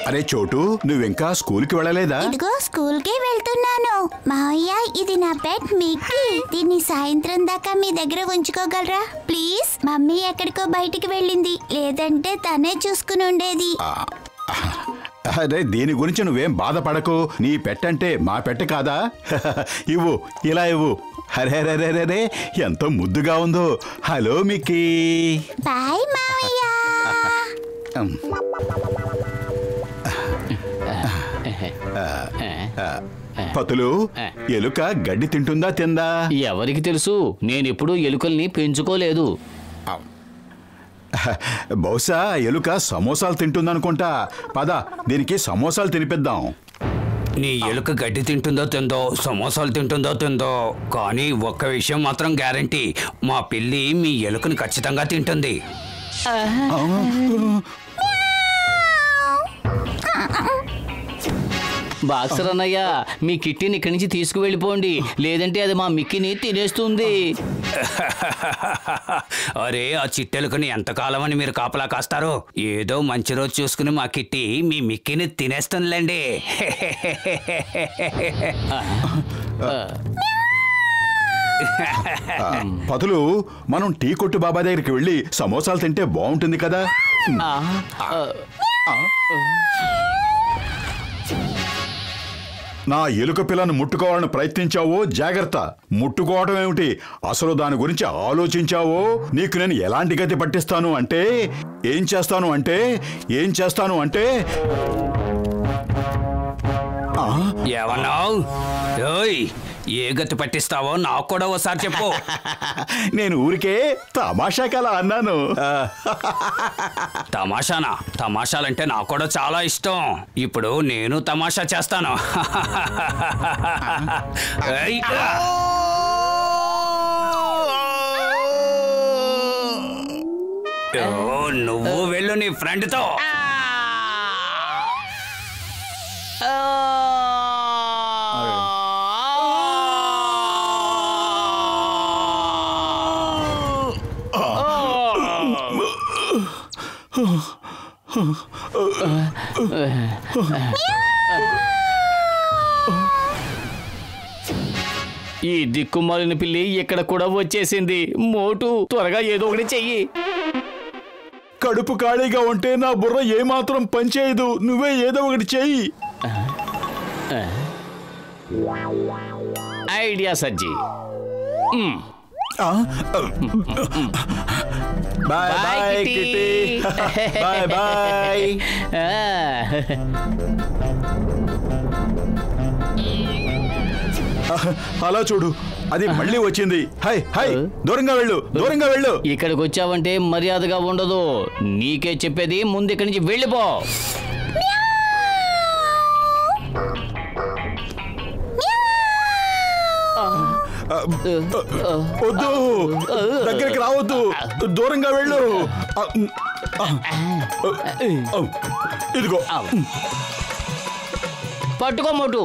అరే చోటు, నువ్వింకా స్కూల్కి వెళ్ళలేదా? ఇదిగో స్కూల్కే వెళ్తున్నాను మావయ్య. ఇది నా పెట్ మిక్కీ. దీన్ని సాయంత్రం దాకా మీ దగ్గర ఉంచుకోగలరా ప్లీజ్? మమ్మీ ఎక్కడికో బయటికి వెళ్ళింది, లేదంటే తనే చూసుకుని ఉండేది. అరే దీని గురించి నువ్వేం బాధపడకు. నీ పెట్టంటే మా పెట్ట కాదా? ఇవ్వు, ఇలా ఇవ్వు. అరే ఎంతో ముద్దుగా ఉందో. Hello Mickey. బాయ్ మావయ్య. పతులు, ఎలుక గడ్డి తింటుందా తిందా? ఎవరికి తెలుసు, నేనెప్పుడు ఎలుకల్ని పెంచుకోలేదు. బహుశా ఎలుక సమోసాలు తింటుందనుకుంటా. పద, దీనికి సమోసాలు తినిపిద్దాం. నీ ఎలుక గడ్డి తింటుందో తిందో, సమోసాలు తింటుందో తిందో, కానీ ఒక్క విషయం మాత్రం గ్యారంటీ, మా పిల్లి మీ ఎలుకని ఖచ్చితంగా తింటుంది. బాక్సర్ అన్నయ్య, మీ కిట్టిని ఇక్కడి నుంచి తీసుకువెళ్ళిపోండి, లేదంటే అది మా మిక్కీని తినేస్తుంది. అరే ఆ చిట్టెలుకని ఎంతకాలం అని మీరు కాపలా కాస్తారు? ఏదో మంచి రోజు చూసుకుని మా కిట్టి మీ మిక్కీని తినేస్తుందిలేండి. పతులు, మనం టీ కొట్టు బాబా దగ్గరికి వెళ్ళి సమోసాలు తింటే బాగుంటుంది కదా. నా ఎలుక పిల్లను ముట్టుకోవాలని ప్రయత్నించావో జాగ్రత్త. ముట్టుకోవడం ఏమిటి, అసలు దాని గురించి ఆలోచించావో నీకు నేను ఎలాంటి గతి పట్టిస్తాను అంటే, ఏం చేస్తాను అంటే ఏమన్నావు? ఏ గతి పట్టిస్తావో నాకు కూడా ఒకసారి చెప్పు. నేను ఊరికే తమాషాకలా అన్నాను. తమాషానా? తమాషాలంటే నాకు కూడా చాలా ఇష్టం. ఇప్పుడు నేను తమాషా చేస్తాను. నువ్వు వెళ్ళు నీ ఫ్రెండ్తో. ఈ దిక్కుమాలిన పిల్లి ఇక్కడ కూడా వచ్చేసింది. మోటు, త్వరగా ఏదో ఒకటి చెయ్యి. కడుపు ఖాళీగా ఉంటే నా బుర్ర ఏమాత్రం పనిచేయదు. నువ్వే ఏదో ఒకటి చెయ్యి. Idea Sajji. Bye bye Kitty. Bye bye. అలా చూడు, అది మళ్ళీ వచ్చింది. హై హై, దూరంగా వెళ్ళు. ఇక్కడికి వచ్చావంటే మర్యాదగా ఉండదు. నీకే చెప్పేది, ముందు ఇక్కడి నుంచి వెళ్ళిపో. వద్దు, దగ్గరికి రావద్దు, దూరంగా వెళ్ళు. ఇదిగో పట్టుకో Motu.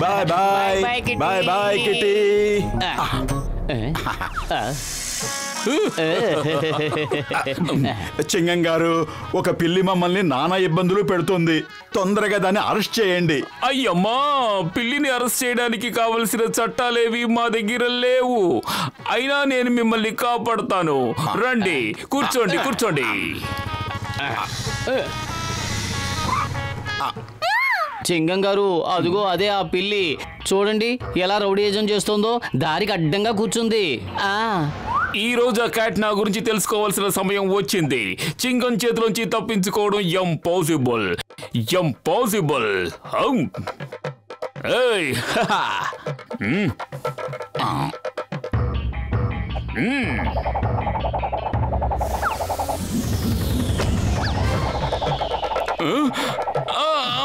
Bye bye bye bye Kitty. Chingam గారు, ఒక పిల్లి మమ్మల్ని నానా ఇబ్బందులు పెడుతుంది. తొందరగా దాన్ని అరెస్ట్ చేయండి. అయ్యమ్మా, పిల్లిని అరెస్ట్ చేయడానికి కావలసిన చట్టాలేవి మా దగ్గర లేవు. అయినా నేను మిమ్మల్ని కాపాడుతాను. రండి, కూర్చోండి. చింగం గారు, అదిగో అదే ఆ పిల్లి. చూడండి ఎలా రౌడీజం చేస్తుందో. దారికి అడ్డంగా కూర్చుంది. ఈ రోజు ఆ క్యాట్ నా గురించి తెలుసుకోవాల్సిన సమయం వచ్చింది. చింగం చేతిలోంచి తప్పించుకోవడం ఇంపాసిబుల్.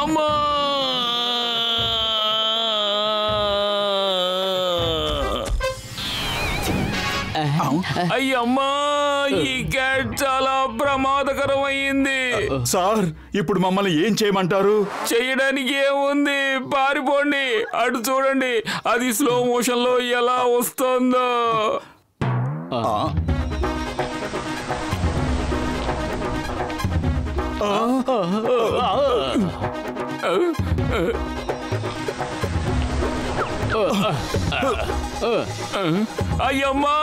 అమ్మా, అయ్యమ్మా ఈ క్యాట్ చాలా ప్రమాదకరమైంది. సార్ ఇప్పుడు మమ్మల్ని ఏం చేయమంటారు? చెయ్యడానికి ఏముంది, పారిపోండి. అటు చూడండి, అది స్లో మోషన్ లో ఎలా వస్తుందో. అయ్యమ్మా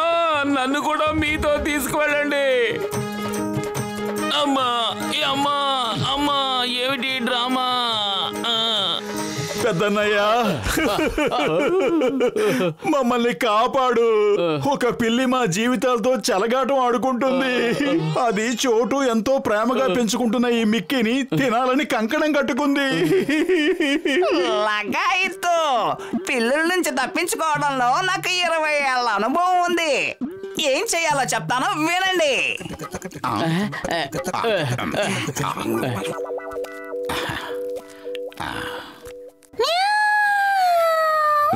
నన్ను కూడా మీతో తీసుకువెళ్ళండి. అమ్మా అమ్మా అమ్మా ఏమిటి డ్రామా? పెద్దన్నయ్య మమ్మల్ని కాపాడు. ఒక పిల్లి మా జీవితాలతో చెలగాటం ఆడుకుంటుంది. అది చోటు ఎంతో ప్రేమగా పెంచుకుంటున్న ఈ మిక్కీని తినాలని కంకణం కట్టుకుంది. లగాయిత్తు పిల్లుల నుంచి తప్పించుకోవడంలో నాకు 20 ఏళ్ల అనుభవం ఉంది. ఏం చేయాలో చెప్తాను వినండి.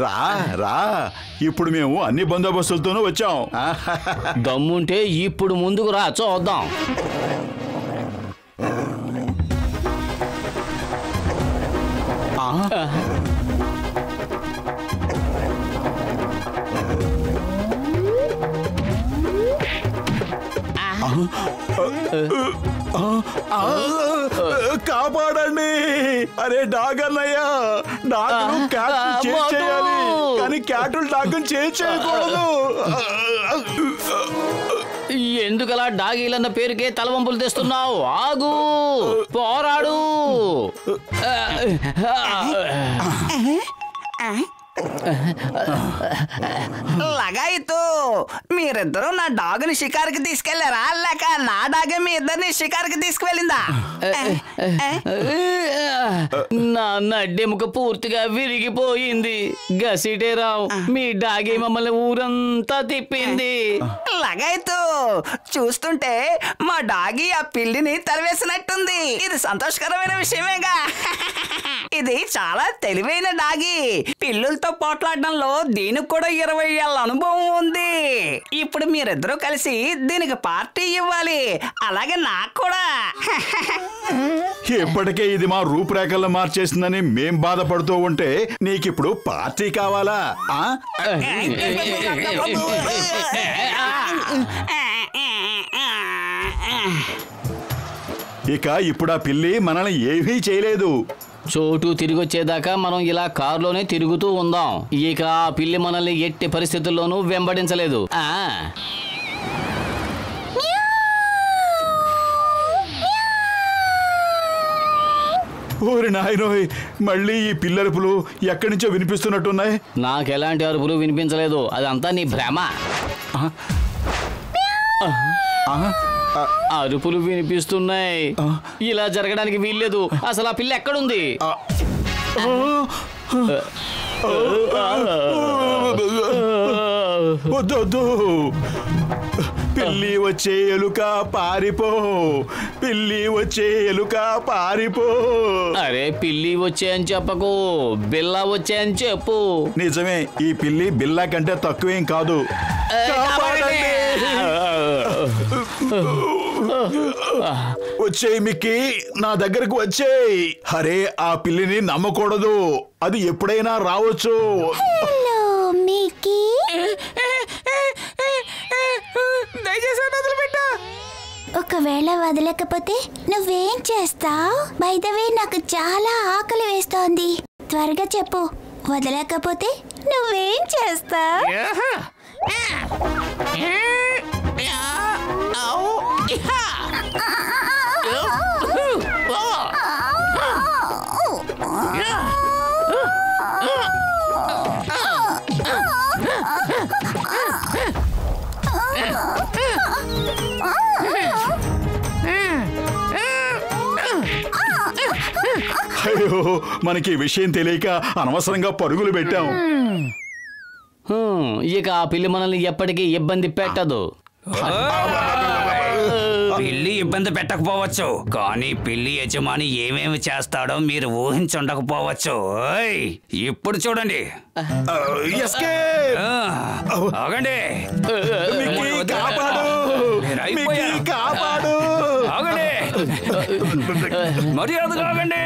రా రా, ఇప్పుడు మేము అన్ని బందోబస్తులతోనూ వచ్చాం. దమ్ముంటే ఇప్పుడు ముందుకు రా, చూద్దాం. కాపాడండి. అరే డాగ్ అన్నయ్య, డాగ్ క్యాట్ చేయాలి కానీ క్యాటులు డాగ్ చేయకూడదు. ఎందుకలా డాగీలన్న పేరుకే తలవంపులు తెస్తున్నావు? ఆగు, పోరాడు. లగాయిత్తు మీరిద్దరూ నా డాగుని షికారుకి తీసుకెళ్లారా, లేక నా డాగే మీ ఇద్దరిని షికారుకి తీసుకువెళ్ళిందా? నా నడ్డెముక పూర్తిగా విరిగిపోయింది. గసిటేరావు, మీ డాగి మమ్మల్ని ఊరంతా తిప్పింది. లగాయిత్తు చూస్తుంటే మా డాగి ఆ పిల్లిని తరివేసినట్టుంది. ఇది సంతోషకరమైన విషయమేగా. ఇది చాలా తెలివైన డాగి. పిల్లులతో పోట్లాడడంలో దీనికి కూడా 20 ఏళ్ల అనుభవం ఉంది. ఇప్పుడు మీరిద్దరూ కలిసి దీనికి పార్టీ ఇవ్వాలి, అలాగే నాకు కూడా. ఇప్పటికే ఇది మా రూపురేఖలను మార్చేసిందని మేం బాధపడుతూ ఉంటే నీకిప్పుడు పార్టీ కావాలా? ఇక ఇప్పుడు ఆ పిల్లి మనల్ని ఏమీ చేయలేదు. చోటు తిరిగొచ్చేదాకా మనం ఇలా కారులోనే తిరుగుతూ ఉందాం. ఇక ఆ పిల్లి మనల్ని ఎట్టి పరిస్థితుల్లోనూ వెంబడించలేదు. ఓరి నాయనోయ్, మళ్ళీ ఈ పిల్లరుపులు ఎక్కడి నుంచో వినిపిస్తున్నట్టున్నాయి. నాకెలాంటి అరుపులు వినిపించలేదు, అదంతా నీ భ్రమ. అరుపులు వినిపిస్తున్నాయి. ఇలా జరగడానికి వీల్లేదు. అసలు ఆ పిల్ల ఎక్కడుంది? వద్దు, పిల్లి వచ్చే ఎలుక పారిపో, పిల్లి వచ్చే ఎలుక పారిపో. అరే పిల్లి వచ్చే అని చెప్పకు, బిల్లా వచ్చే అని చెప్పు. నిజమే, ఈ పిల్లి బిల్లా కంటే తక్కువేం కాదు. వచ్చేయి మిక్కీ, నా దగ్గరకు వచ్చేయి. అరే ఆ పిల్లిని నమ్మకూడదు, అది ఎప్పుడైనా రావచ్చు. హలో మిక్కీ, దయచేసి వదిలిపెట్టు. ఒకవేళ వదలకపోతే నువ్వేం చేస్తావు? బై ద వే నాకు చాలా ఆకలి వేస్తోంది. త్వరగా చెప్పు, వదలకపోతే నువ్వేం చేస్తావు? అయ్యో, మనకి ఈ విషయం తెలియక అనవసరంగా పరుగులు పెట్టాం. ఇక ఆ పిల్లి మనల్ని ఎప్పటికీ ఇబ్బంది పెట్టదు. పిల్లి ఇబ్బంది పెట్టకపోవచ్చు, కానీ పిల్లి యజమాని ఏమేమి చేస్తాడో మీరు ఊహించుండకపోవచ్చు. ఓయ్, ఇప్పుడు చూడండి. ఆగండి, ఆగండి, మర్యాదగా ఆగండి.